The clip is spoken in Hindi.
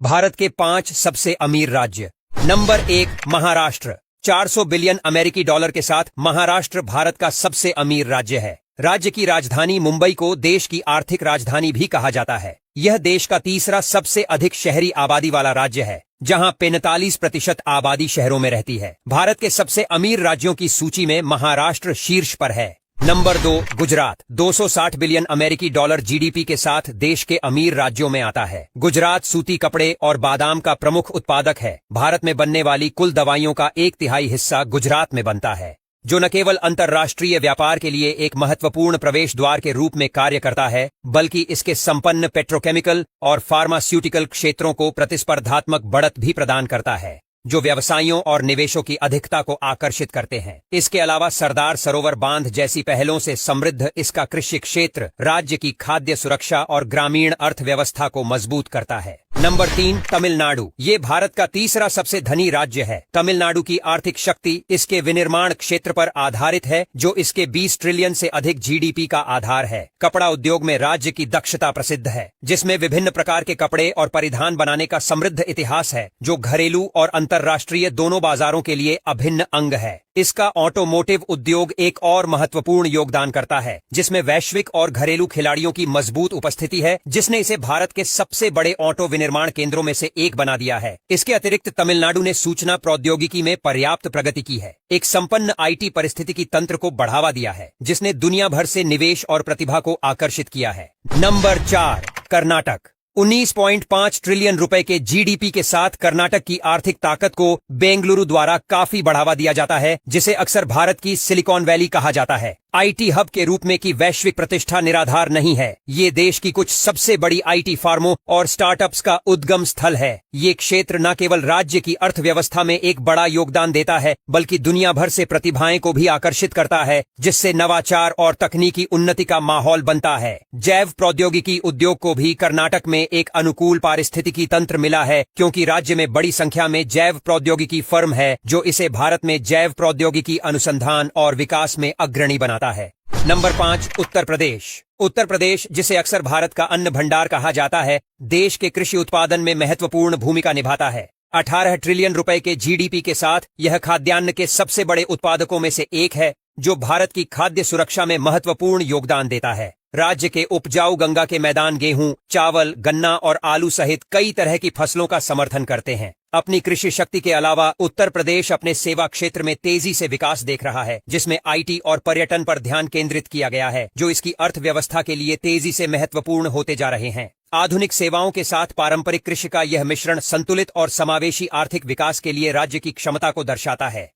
भारत के 5 सबसे अमीर राज्य। नंबर 1 महाराष्ट्र। 400 बिलियन अमेरिकी डॉलर के साथ महाराष्ट्र भारत का सबसे अमीर राज्य है। राज्य की राजधानी मुंबई को देश की आर्थिक राजधानी भी कहा जाता है। यह देश का तीसरा सबसे अधिक शहरी आबादी वाला राज्य है, जहां 45% आबादी शहरों में रहती है। भारत के सबसे अमीर राज्यों की सूची में महाराष्ट्र शीर्ष पर है। नंबर 2 गुजरात। 260 बिलियन अमेरिकी डॉलर जीडीपी के साथ देश के अमीर राज्यों में आता है। गुजरात सूती कपड़े और बादाम का प्रमुख उत्पादक है। भारत में बनने वाली कुल दवाइयों का 1/3 हिस्सा गुजरात में बनता है, जो न केवल अंतर्राष्ट्रीय व्यापार के लिए एक महत्वपूर्ण प्रवेश द्वार के रूप में कार्य करता है, बल्कि इसके संपन्न पेट्रोकेमिकल और फार्मास्यूटिकल क्षेत्रों को प्रतिस्पर्धात्मक बढ़त भी प्रदान करता है, जो व्यवसायियों और निवेशों की अधिकता को आकर्षित करते हैं। इसके अलावा सरदार सरोवर बांध जैसी पहलों से समृद्ध इसका कृषि क्षेत्र राज्य की खाद्य सुरक्षा और ग्रामीण अर्थव्यवस्था को मजबूत करता है। नंबर 3 तमिलनाडु। ये भारत का तीसरा सबसे धनी राज्य है। तमिलनाडु की आर्थिक शक्ति इसके विनिर्माण क्षेत्र पर आधारित है, जो इसके 20 ट्रिलियन से अधिक जीडीपी का आधार है। कपड़ा उद्योग में राज्य की दक्षता प्रसिद्ध है, जिसमें विभिन्न प्रकार के कपड़े और परिधान बनाने का समृद्ध इतिहास है, जो घरेलू और अंतर्राष्ट्रीय दोनों बाजारों के लिए अभिन्न अंग है। इसका ऑटोमोटिव उद्योग एक और महत्वपूर्ण योगदान करता है, जिसमें वैश्विक और घरेलू खिलाड़ियों की मजबूत उपस्थिति है, जिसने इसे भारत के सबसे बड़े ऑटो विनिर्माण केंद्रों में से एक बना दिया है। इसके अतिरिक्त तमिलनाडु ने सूचना प्रौद्योगिकी में पर्याप्त प्रगति की है, एक संपन्न आईटी परिस्थितिकी तंत्र को बढ़ावा दिया है, जिसने दुनिया भर से निवेश और प्रतिभा को आकर्षित किया है। नंबर 4 कर्नाटक। 19.5 ट्रिलियन रुपए के जीडीपी के साथ कर्नाटक की आर्थिक ताकत को बेंगलुरु द्वारा काफी बढ़ावा दिया जाता है, जिसे अक्सर भारत की सिलिकॉन वैली कहा जाता है। आईटी हब के रूप में की वैश्विक प्रतिष्ठा निराधार नहीं है। ये देश की कुछ सबसे बड़ी आईटी फार्मों और स्टार्टअप्स का उद्गम स्थल है। ये क्षेत्र न केवल राज्य की अर्थव्यवस्था में एक बड़ा योगदान देता है, बल्कि दुनिया भर से प्रतिभाएं को भी आकर्षित करता है, जिससे नवाचार और तकनीकी उन्नति का माहौल बनता है। जैव प्रौद्योगिकी उद्योग को भी कर्नाटक में एक अनुकूल पारिस्थितिकी तंत्र मिला है, क्योंकि राज्य में बड़ी संख्या में जैव प्रौद्योगिकी फर्म है, जो इसे भारत में जैव प्रौद्योगिकी अनुसंधान और विकास में अग्रणी बनाता है। नंबर 5 उत्तर प्रदेश। उत्तर प्रदेश, जिसे अक्सर भारत का अन्न भंडार कहा जाता है, देश के कृषि उत्पादन में महत्वपूर्ण भूमिका निभाता है। 18 ट्रिलियन रुपए के जीडीपी के साथ यह खाद्यान्न के सबसे बड़े उत्पादकों में से एक है, जो भारत की खाद्य सुरक्षा में महत्वपूर्ण योगदान देता है। राज्य के उपजाऊ गंगा के मैदान गेहूं, चावल, गन्ना और आलू सहित कई तरह की फसलों का समर्थन करते हैं। अपनी कृषि शक्ति के अलावा उत्तर प्रदेश अपने सेवा क्षेत्र में तेजी से विकास देख रहा है, जिसमें आईटी और पर्यटन पर ध्यान केंद्रित किया गया है, जो इसकी अर्थव्यवस्था के लिए तेजी से महत्वपूर्ण होते जा रहे हैं। आधुनिक सेवाओं के साथ पारंपरिक कृषि का यह मिश्रण संतुलित और समावेशी आर्थिक विकास के लिए राज्य की क्षमता को दर्शाता है।